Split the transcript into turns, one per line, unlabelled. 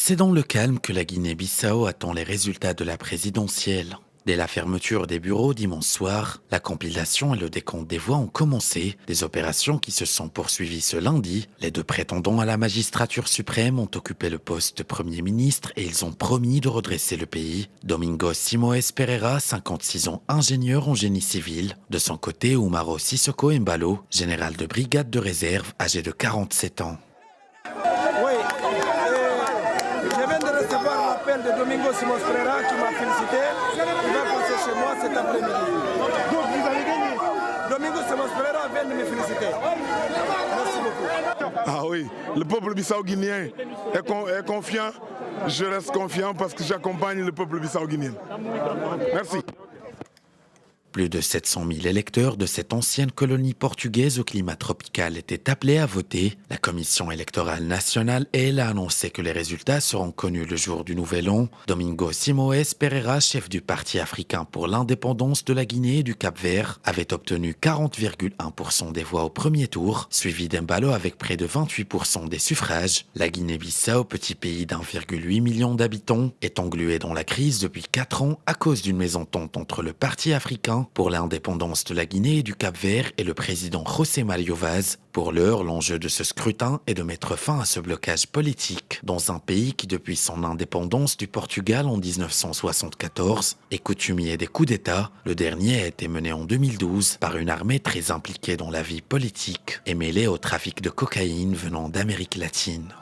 C'est dans le calme que la Guinée-Bissau attend les résultats de la présidentielle. Dès la fermeture des bureaux dimanche soir, la compilation et le décompte des voix ont commencé. Des opérations qui se sont poursuivies ce lundi. Les deux prétendants à la magistrature suprême ont occupé le poste de Premier ministre et ils ont promis de redresser le pays. Domingos Simoes Pereira, 56 ans, ingénieur en génie civil. De son côté, Umaro Sissoko Embalo, général de brigade de réserve, âgé de 47 ans.
Oui, je viens de recevoir l'appel de Domingos Simoes Pereira qui m'a félicité. Il va passer chez moi cet après-midi. Donc vous avez gagné. Domingos Simoes Pereira vient de me féliciter. Merci beaucoup.
Ah oui, le peuple bissau-guinéen est confiant. Je reste confiant parce que j'accompagne le peuple bissau-guinéen. Merci.
Plus de 700 000 électeurs de cette ancienne colonie portugaise au climat tropical étaient appelés à voter. La Commission électorale nationale, elle, a annoncé que les résultats seront connus le jour du Nouvel An. Domingos Simoes Pereira, chef du Parti africain pour l'indépendance de la Guinée et du Cap-Vert, avait obtenu 40,1% des voix au premier tour, suivi d'Embalo avec près de 28% des suffrages. La Guinée-Bissau, petit pays d'1,8 million d'habitants, est engluée dans la crise depuis 4 ans à cause d'une mésentente entre le Parti africain pour l'indépendance de la Guinée et du Cap-Vert et le président José Mario Vaz. Pour l'heure, l'enjeu de ce scrutin est de mettre fin à ce blocage politique dans un pays qui, depuis son indépendance du Portugal en 1974, est coutumier des coups d'État. Le dernier a été mené en 2012 par une armée très impliquée dans la vie politique et mêlée au trafic de cocaïne venant d'Amérique latine.